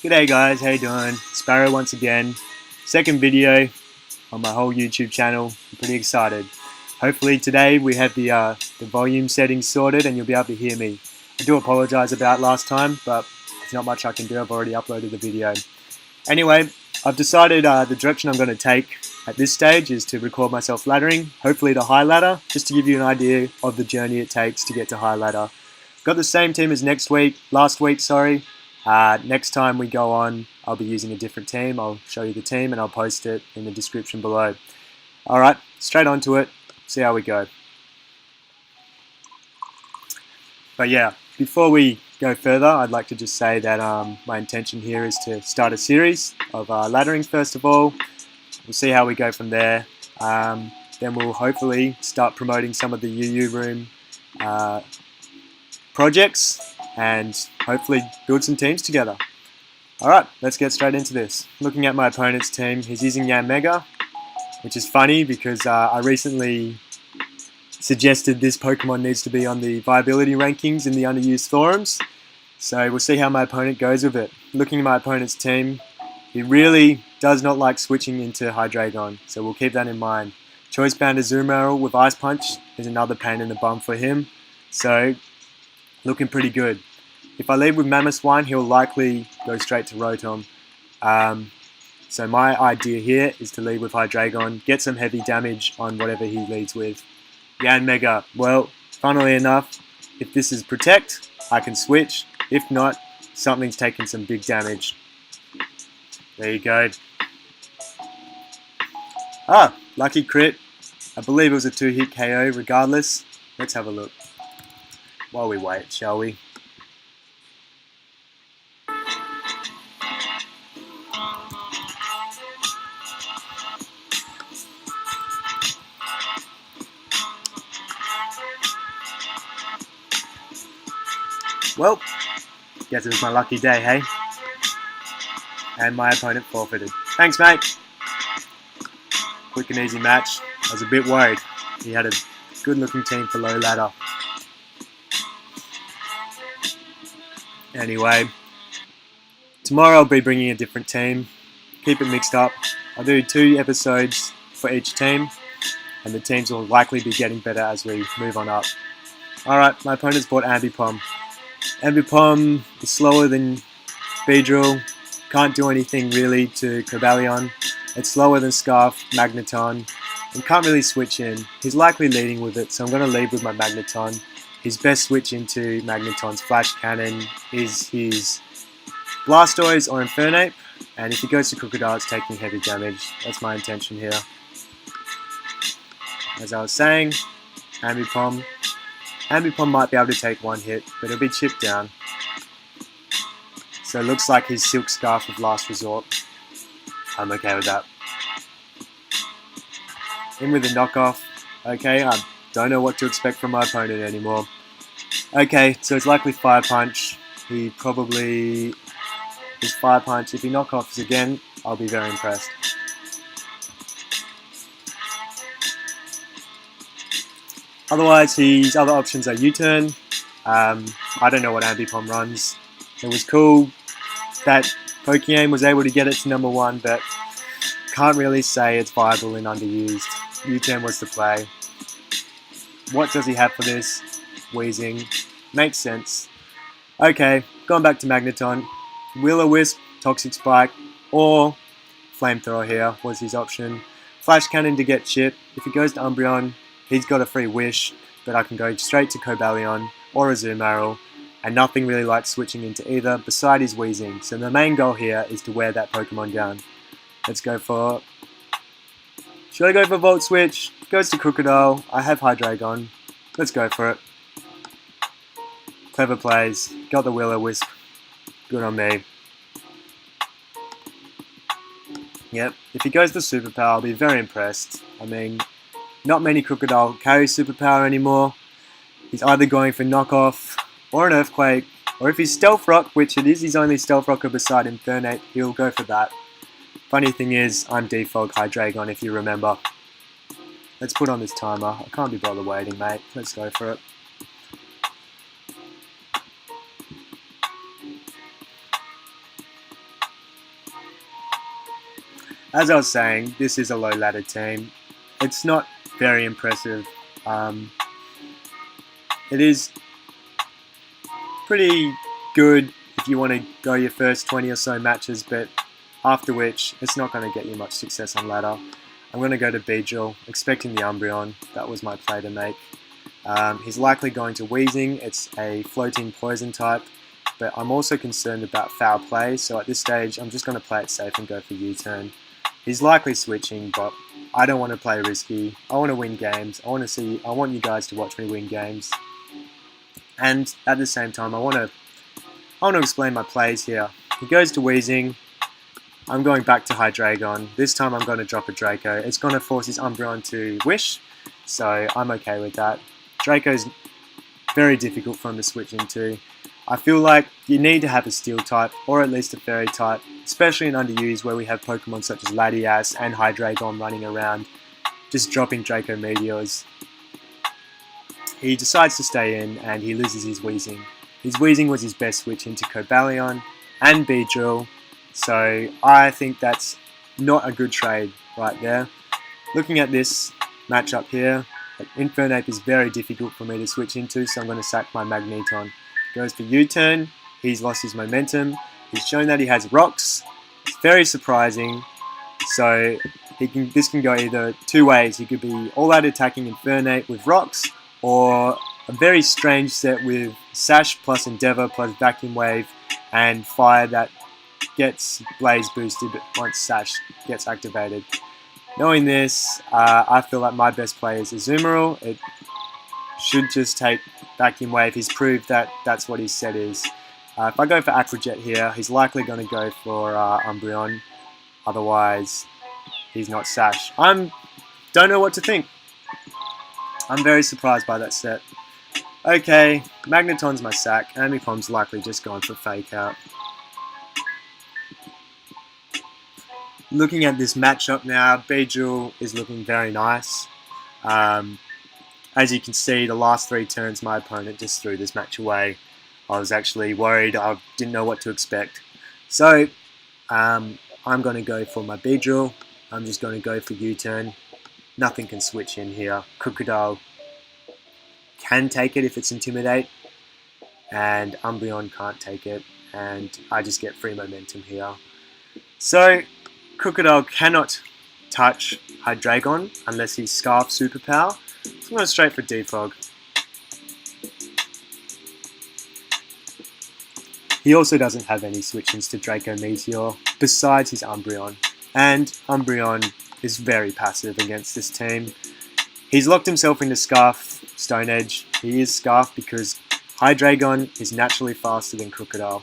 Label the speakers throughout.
Speaker 1: G'day guys, how you doing? Sparrow once again. Second video on my whole YouTube channel. I'm pretty excited. Hopefully today we have the volume settings sorted and you'll be able to hear me. I do apologise about last time, but there's not much I can do. I've already uploaded the video. Anyway, I've decided the direction I'm going to take at this stage is to record myself laddering, hopefully to high ladder, just to give you an idea of the journey it takes to get to high ladder. Got the same team as last week, sorry. Next time we go on, I'll be using a different team. I'll show you the team and I'll post it in the description below. Alright, straight onto it, see how we go. But yeah, before we go further, I'd like to just say that my intention here is to start a series of ladderings first of all. We'll see how we go from there. Then we'll hopefully start promoting some of the UU room projects and hopefully build some teams together. Alright, let's get straight into this. Looking at my opponent's team, he's using Yanmega, which is funny because I recently suggested this Pokemon needs to be on the viability rankings in the underused forums. So we'll see how my opponent goes with it. Looking at my opponent's team, he really does not like switching into Hydreigon, so we'll keep that in mind. Choice Band Azumarill with Ice Punch is another pain in the bum for him, so looking pretty good. If I lead with Mamoswine, he'll likely go straight to Rotom. So my idea here is to lead with Hydreigon, get some heavy damage on whatever he leads with. Yanmega, well, funnily enough, if this is Protect, I can switch. If not, something's taking some big damage. There you go. Lucky crit. I believe it was a 2-hit KO regardless. Let's have a look while we wait, shall we? Well, guess it was my lucky day, hey? And my opponent forfeited. Thanks, mate. Quick and easy match. I was a bit worried. He had a good-looking team for low ladder. Anyway, tomorrow I'll be bringing a different team. Keep it mixed up. I'll do 2 episodes for each team, and the teams will likely be getting better as we move on up. Alright, my opponent's bought Ambipom. Ambipom is slower than Beedrill, can't do anything really to Cobalion. It's slower than Scarf, Magneton, and can't really switch in. He's likely leading with it, so I'm going to lead with my Magneton. His best switch into Magneton's Flash Cannon is his Blastoise or Infernape, and if he goes to Crocodile, it's taking heavy damage. That's my intention here. As I was saying, Ambipom might be able to take 1 hit, but it'll be chipped down. So it looks like his Silk Scarf of last resort. I'm okay with that. In with the knockoff. Okay, I don't know what to expect from my opponent anymore. Okay, so it's likely Fire Punch. His Fire Punch. If he knockoffs again, I'll be very impressed. Otherwise, his other options are U-Turn. I don't know what Ambipom runs. It was cool that Pokeaim was able to get it to number 1, but can't really say it's viable in underused. U-Turn was the play. What does he have for this? Wheezing. Makes sense. Okay, going back to Magneton. Will-O-Wisp, Toxic Spike, or Flamethrower here was his option. Flash Cannon to get chip. If he goes to Umbreon, he's got a free wish, but I can go straight to Cobalion or Azumarill, and nothing really like switching into either beside his Wheezing. So the main goal here is to wear that Pokemon down. Let's go for... Should I go for Volt Switch? Goes to Crocodile. I have Hydreigon. Let's go for it. Clever plays. Got the Will-O-Wisp. Good on me. Yep, if he goes for Superpower, I'll be very impressed. I mean, not many Crocodile carry Superpower anymore. He's either going for Knockoff or an Earthquake, or if he's Stealth Rock, which it is his only Stealth Rocker beside Infernape, he'll go for that. Funny thing is, I'm default Hydreigon if you remember. Let's put on this timer. I can't be bothered waiting, mate. Let's go for it. as I was saying, this is a low ladder team. It's not very impressive. It is pretty good if you want to go your first 20 or so matches, but after which it's not going to get you much success on ladder. I'm going to go to Beedrill, expecting the Umbreon. That was my play to make. He's likely going to Wheezing. It's a floating poison type, but I'm also concerned about foul play, so at this stage I'm just going to play it safe and go for U-turn. He's likely switching, but I don't want to play risky. I want to win games. I want you guys to watch me win games. And at the same time, I want to explain my plays here. He goes to Wheezing. I'm going back to Hydreigon. This time I'm going to drop a Draco. It's going to force his Umbreon to Wish, so I'm okay with that. Draco's very difficult for him to switch into. I feel like you need to have a Steel type, or at least a Fairy type, especially in Underused where we have Pokemon such as Latias and Hydreigon running around, just dropping Draco Meteors. He decides to stay in and he loses his Wheezing. His Wheezing was his best switch into Cobalion and Beedrill, so I think that's not a good trade right there. Looking at this matchup here, Infernape is very difficult for me to switch into, so I'm going to sack my Magneton. Goes for U-turn, he's lost his momentum, he's shown that he has rocks, it's very surprising, so this can go either two ways. He could be all-out attacking Infernape with rocks, or a very strange set with Sash plus Endeavour plus Vacuum Wave and Fire that gets Blaze boosted once Sash gets activated. Knowing this, I feel like my best play is Azumarill. It should just take Vacuum Wave. He's proved that that's what his set is. If I go for Aqua Jet here, he's likely going to go for Umbreon. Otherwise, he's not Sash. Don't know what to think. I'm very surprised by that set. Okay, Magneton's my sack. Ambipom's likely just gone for Fake Out. Looking at this matchup now, Beedrill is looking very nice. As you can see, the last 3 turns my opponent just threw this match away. I was actually worried. I didn't know what to expect. So, I'm going to go for my Beedrill. I'm just going to go for U-turn. Nothing can switch in here. Crocodile can take it if it's Intimidate, and Umbreon can't take it, and I just get free momentum here. So, Crocodile cannot touch Hydreigon unless he's Scarf Superpower. So I'm going straight for Defog. He also doesn't have any switch-ins to Draco Meteor besides his Umbreon, and Umbreon is very passive against this team. He's locked himself into Scarf Stone Edge. He is Scarf because Hydreigon is naturally faster than Crocodile.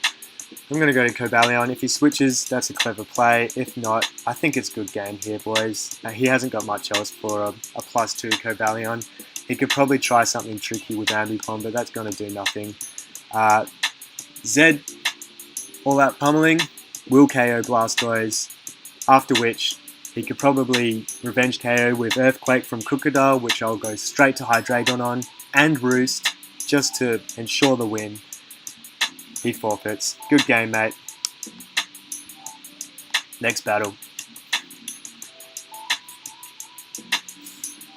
Speaker 1: I'm going to go to Cobalion. If he switches, that's a clever play. If not, I think it's good game here, boys. He hasn't got much else for a +2 Cobalion. He could probably try something tricky with Ambipom, but that's going to do nothing. Zed, all out pummeling, will KO Blastoise, after which he could probably revenge KO with Earthquake from Crocodile, which I'll go straight to Hydreigon on, and Roost, just to ensure the win. He forfeits. Good game, mate. Next battle.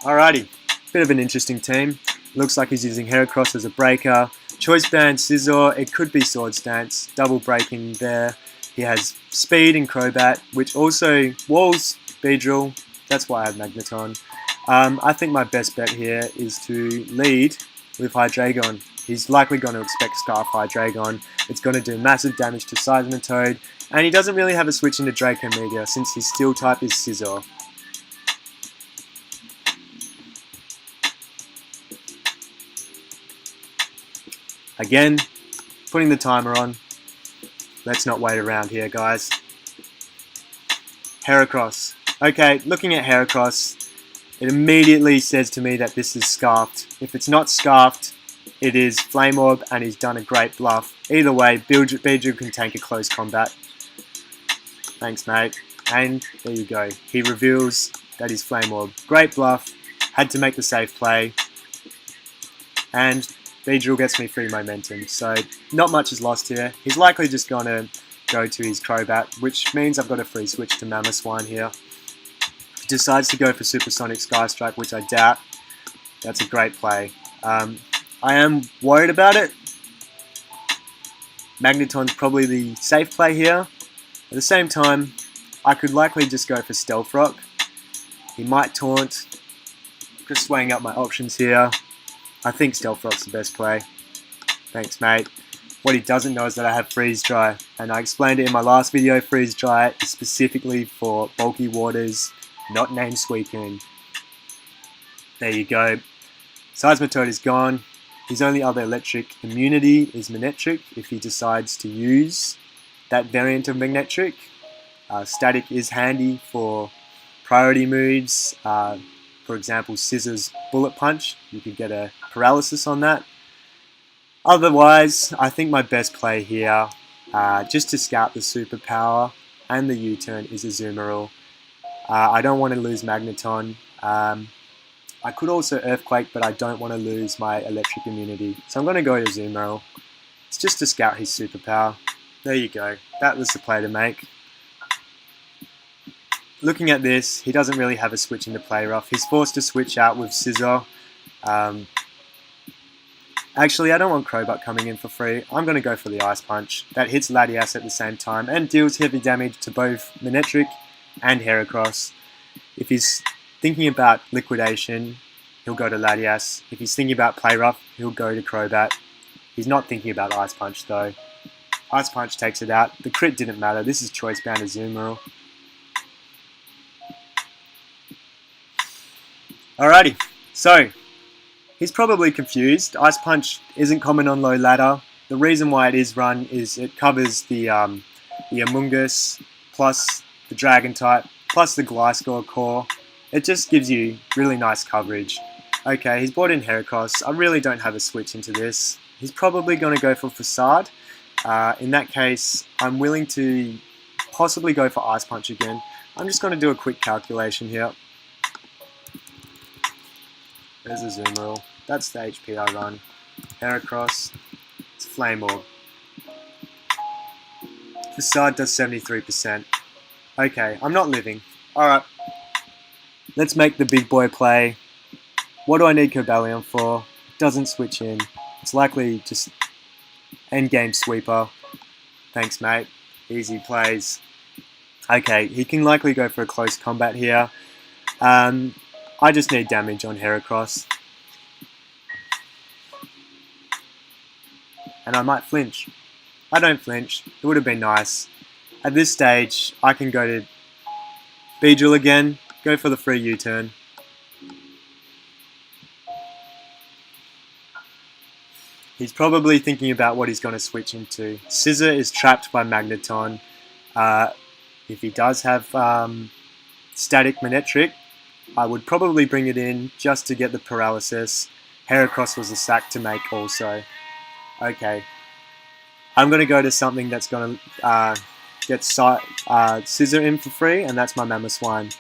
Speaker 1: Alrighty, bit of an interesting team. Looks like he's using Heracross as a breaker. Choice Band, Scizor, it could be Swords Dance. Double breaking there. He has Speed and Crobat, which also walls Beedrill. That's why I have Magneton. I think my best bet here is to lead with Hydreigon. He's likely going to expect Scarf Hydreigon. It's going to do massive damage to Seismitoad, and he doesn't really have a switch into Draco Meteor since his Steel type is Scizor. Again, putting the timer on. Let's not wait around here, guys. Heracross. Okay, looking at Heracross, it immediately says to me that this is Scarfed. If it's not Scarfed, it is Flame Orb, and he's done a great bluff. Either way, Beedrill can tank a close combat. Thanks, mate. And there you go. He reveals that he's Flame Orb. Great bluff. Had to make the safe play. And Beedrill gets me free momentum. So not much is lost here. He's likely just going to go to his Crobat, which means I've got a free switch to Mamoswine here. If he decides to go for Supersonic Sky Strike, which I doubt, that's a great play. I am worried about it. Magneton's probably the safe play here. At the same time, I could likely just go for Stealth Rock. He might taunt. Just weighing up my options here. I think Stealth Rock's the best play. Thanks, mate. What he doesn't know is that I have Freeze Dry, and I explained it in my last video. Freeze Dry is specifically for bulky waters, not named Suicune. There you go. Seismitoad is gone. His only other electric immunity is Manectric if he decides to use that variant of Manectric. Static is handy for priority moves. For example, Scissors Bullet Punch. You could get a paralysis on that. Otherwise, I think my best play here, just to scout the superpower and the U-turn, is Azumarill. I don't want to lose Magneton. I could also Earthquake, but I don't want to lose my electric immunity. So I'm going to go to Azumarill. It's just to scout his superpower. There you go. That was the play to make. Looking at this, he doesn't really have a switch into Play Rough. He's forced to switch out with Scissor. Actually, I don't want Crobat coming in for free. I'm going to go for the Ice Punch. That hits Latias at the same time and deals heavy damage to both Manectric and Heracross. If he's thinking about Liquidation, he'll go to Latias. If he's thinking about Play Rough, he'll go to Crobat. He's not thinking about Ice Punch though. Ice Punch takes it out. The crit didn't matter. This is Choice Bound Azumarill. Alrighty, so he's probably confused. Ice Punch isn't common on low ladder. The reason why it is run is it covers the Amoonguss, plus the Dragon type, plus the Gliscor core. It just gives you really nice coverage. Okay, he's brought in Heracross. I really don't have a switch into this. He's probably going to go for Facade. In that case, I'm willing to possibly go for Ice Punch again. I'm just going to do a quick calculation here. There's a Azumarill. That's the HP I run. Heracross. It's Flame Orb. Facade does 73%. Okay, I'm not living. Alright. Let's make the big boy play. What do I need Cobalion for? It doesn't switch in. It's likely just endgame sweeper. Thanks, mate. Easy plays. Okay, he can likely go for a close combat here. I just need damage on Heracross. And I might flinch. I don't flinch. It would have been nice. At this stage, I can go to Beedrill again. Go for the free U-turn. He's probably thinking about what he's going to switch into. Scissor is trapped by Magneton. If he does have Static Manectric, I would probably bring it in just to get the paralysis. Heracross was a sack to make also. Okay. I'm going to go to something that's going to get Scissor in for free, and that's my Mamoswine.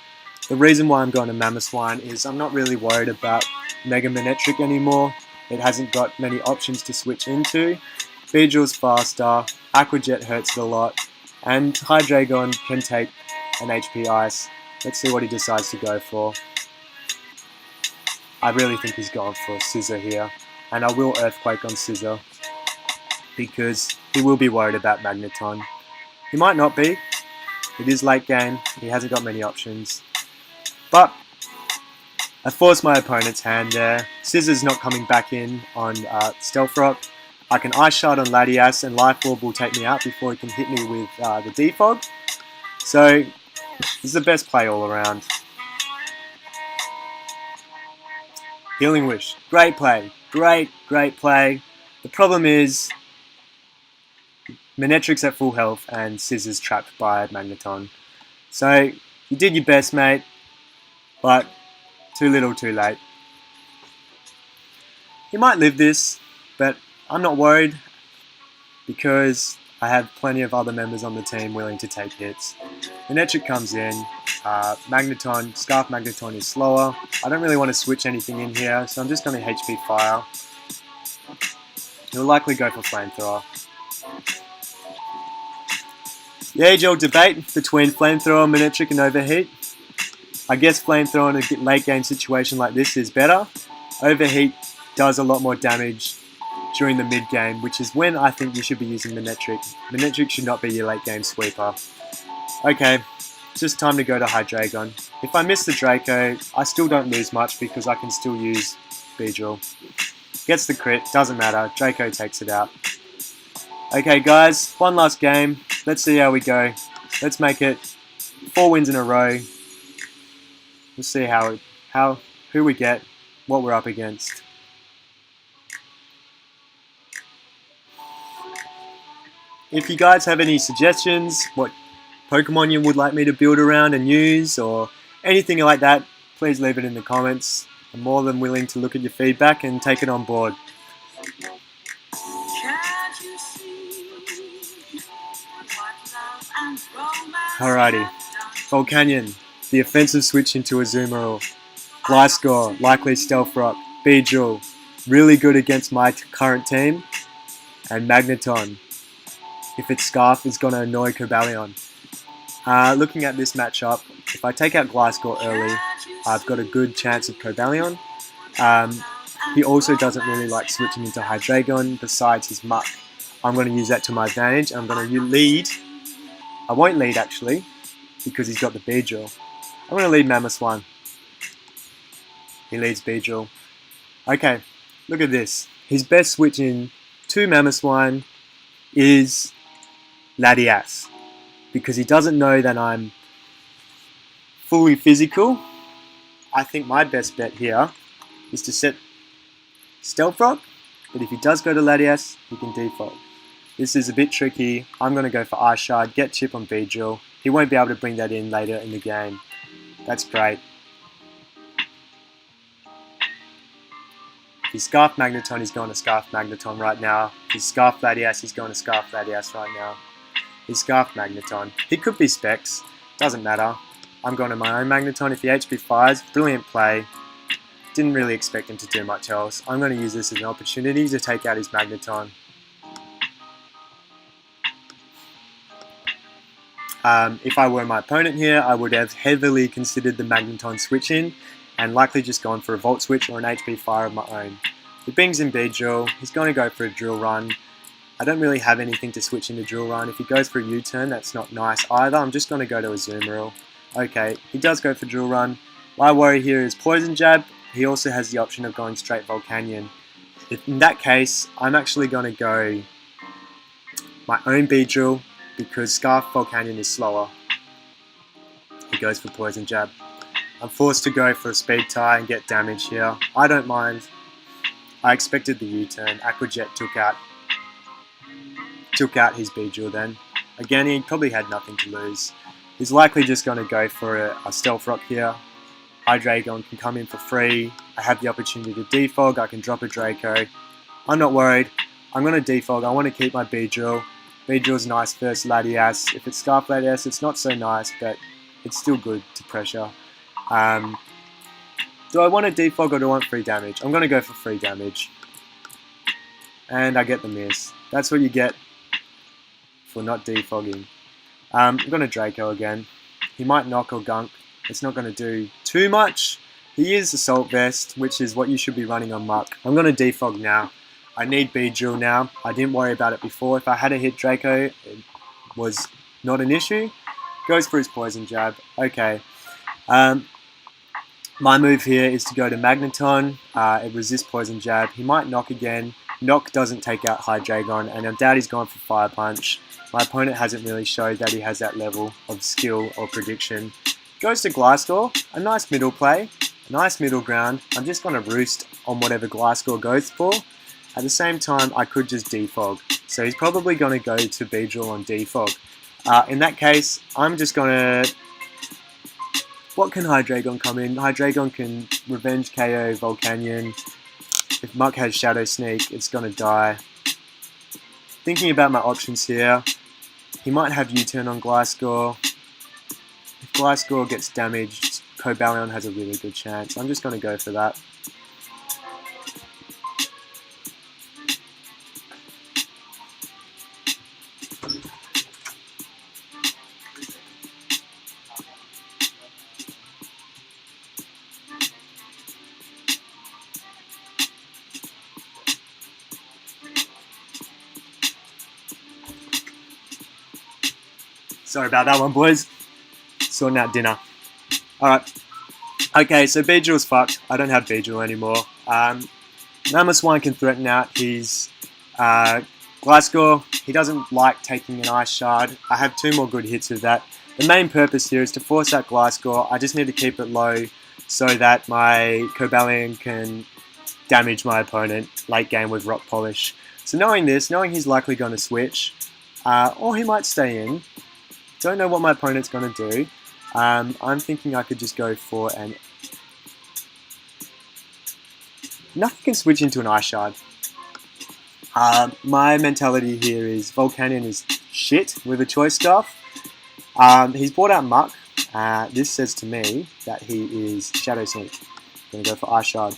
Speaker 1: The reason why I'm going to Mamoswine is I'm not really worried about Mega Manectric anymore. It hasn't got many options to switch into. Beedrill's faster, Aqua Jet hurts it a lot, and Hydreigon can take an HP Ice. Let's see what he decides to go for. I really think he's going for Scissor here, and I will Earthquake on Scissor because he will be worried about Magneton. He might not be. It is late game. He hasn't got many options. But I forced my opponent's hand there. Scissor's not coming back in on Stealth Rock. I can Ice Shard on Latias, and Life Orb will take me out before he can hit me with the Defog. So this is the best play all around. Healing Wish. Great play. Great play. The problem is Manectric's at full health and Scissor's trapped by Magneton. So you did your best, mate, but too little too late. You might live this, but I'm not worried because I have plenty of other members on the team willing to take hits. Manectric comes in. Magneton, Scarf Magneton is slower. I don't really want to switch anything in here, so I'm just going to HP Fire. He'll likely go for Flamethrower. The age-old debate between Flamethrower, Manectric and Overheat. I guess Flamethrower in a late game situation like this is better. Overheat does a lot more damage during the mid game, which is when I think you should be using Manectric. Manectric should not be your late game sweeper. Okay, it's just time to go to Hydreigon. If I miss the Draco, I still don't lose much because I can still use Beedrill. Gets the crit, doesn't matter, Draco takes it out. Okay guys, one last game. Let's see how we go. Let's make it 4 wins in a row. We'll see who we get, what we're up against. If you guys have any suggestions, what Pokemon you would like me to build around and use, or anything like that, please leave it in the comments. I'm more than willing to look at your feedback and take it on board. Alrighty, Volcanion, the offensive switch into Azumarill. Gliscor, likely Stealth Rock. Beedrill, really good against my current team. And Magneton, if its Scarf is going to annoy Cobalion. Looking at this matchup, if I take out Gliscor early, I've got a good chance of Cobalion. He also doesn't really like switching into Hydreigon besides his Muck. I'm going to use that to my advantage. I'm going to lead. I won't lead actually, because he's got the Beedrill. I'm going to lead Mamoswine. He leads Beedrill. Okay, look at this. His best switch in to Mamoswine is Latias, because he doesn't know that I'm fully physical. I think my best bet here is to set Stealth Rock, but if he does go to Latias, he can default. This is a bit tricky. I'm going to go for Ice Shard, get Chip on Beedrill. He won't be able to bring that in later in the game. That's great. If he's Scarf Magneton, he's going to Scarf Magneton right now. If he's Scarf Latias, he's going to Scarf Latias right now. He's Scarf Magneton. He could be Specs, doesn't matter. I'm going to my own Magneton. If he HP fires, brilliant play. Didn't really expect him to do much else. I'm going to use this as an opportunity to take out his Magneton. If I were my opponent here, I would have heavily considered the Magneton switch in and likely just gone for a Volt Switch or an HP Fire of my own. He brings in Beedrill, he's going to go for a Drill Run. I don't really have anything to switch into Drill Run. If he goes for a U-turn, that's not nice either. I'm just going to go to Azumarill. Okay, he does go for Drill Run. My worry here is Poison Jab. He also has the option of going straight Volcanion. In that case, I'm actually going to go my own Beedrill, because Scarf Volcanion is slower. He goes for Poison Jab. I'm forced to go for a Speed Tie and get damage here. I don't mind. I expected the U-turn. Aqua Jet took out his Beedrill then. Again, he probably had nothing to lose. He's likely just going to go for a Stealth Rock here. Hydreigon can come in for free. I have the opportunity to defog. I can drop a Draco. I'm not worried. I'm going to defog. I want to keep my Beedrill. Beedrill's nice versus Latias. If it's Scarf Latias, it's not so nice, but it's still good to pressure. Do I want to defog or do I want free damage? I'm going to go for free damage. And I get the miss. That's what you get for not defogging. I'm going to Draco again. He might knock or gunk. It's not going to do too much. He is Assault Vest, which is what you should be running on Muck. I'm going to defog now. I need Beedrill now. I didn't worry about it before. If I had a hit Draco, it was not an issue. Goes for his Poison Jab. Okay. My move here is to go to Magneton. It resists Poison Jab. He might knock again. Knock doesn't take out Hydreigon, and I doubt he's gone for Fire Punch. My opponent hasn't really showed that he has that level of skill or prediction. Goes to Gliscor. A nice middle play. A nice middle ground. I'm just going to roost on whatever Gliscor goes for. At the same time, I could just defog. So he's probably going to go to Beedrill on defog. In that case, I'm just going to... What can Hydreigon come in? Hydreigon can Revenge KO Volcanion. If Muck has Shadow Sneak, it's going to die. Thinking about my options here, he might have U-turn on Gliscor. If Gliscor gets damaged, Cobalion has a really good chance. I'm just going to go for that. Sorry about that one, boys. Sorting out dinner. Alright. Okay, so Beedrill's fucked. I don't have Beedrill anymore. Mammoth Swine can threaten out his Gliscor. He doesn't like taking an Ice Shard. I have 2 more good hits of that. The main purpose here is to force out Gliscor. I just need to keep it low so that my Cobalion can damage my opponent late game with Rock Polish. So knowing this, knowing he's likely going to switch, or he might stay in, don't know what my opponent's going to do. I'm thinking I could just go for an... Nothing can switch into an Ice Shard. My mentality here is Volcanion is shit with a Choice Scarf. He's brought out Muck. This says to me that he is Shadow Sneak. I'm going to go for Ice Shard.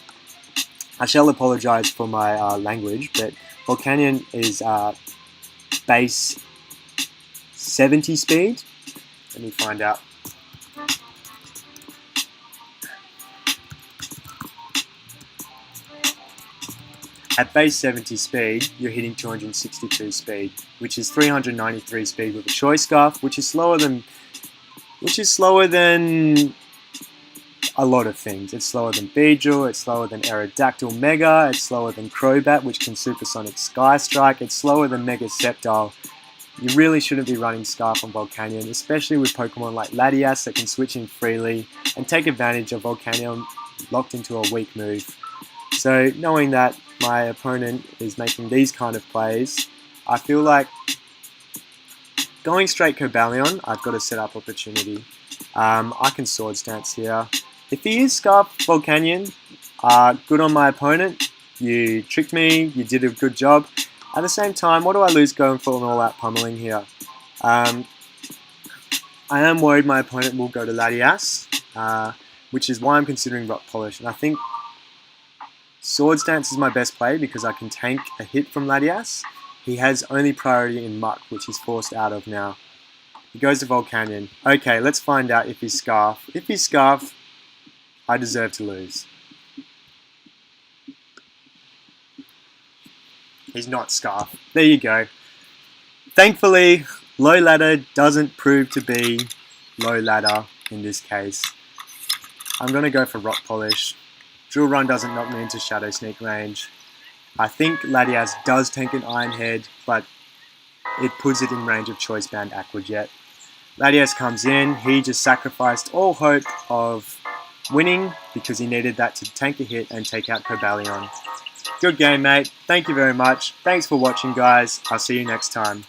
Speaker 1: I shall apologise for my language, but Volcanion is base 70 speed. Let me find out. At base 70 speed, you're hitting 262 speed, which is 393 speed with a Choice Scarf, which is slower than a lot of things. It's slower than Beedrill, it's slower than Aerodactyl Mega, it's slower than Crobat, which can Supersonic Sky Strike, it's slower than Mega Sceptile. You really shouldn't be running Scarf on Volcanion, especially with Pokemon like Latias that can switch in freely and take advantage of Volcanion locked into a weak move. So knowing that my opponent is making these kind of plays, I feel like going straight Cobalion, I've got a setup opportunity. I can Sword Stance here. If he is Scarf Volcanion, good on my opponent. You tricked me, you did a good job. At the same time, what do I lose going for an all-out pummeling here? I am worried my opponent will go to Latias, which is why I'm considering Rock Polish. And I think Sword Stance is my best play because I can tank a hit from Latias. He has only priority in Muck, which he's forced out of now. He goes to Volcanion. Okay, let's find out if he's Scarf. If he's Scarf, I deserve to lose. He's not Scarf. There you go. Thankfully, low ladder doesn't prove to be low ladder in this case. I'm going to go for Rock Polish. Drill Run doesn't knock me into Shadow Sneak range. I think Latias does tank an Iron Head, but it puts it in range of Choice Band Aqua Jet. Latias comes in, he just sacrificed all hope of winning because he needed that to tank a hit and take out Cobalion. Good game, mate. Thank you very much. Thanks for watching, guys. I'll see you next time.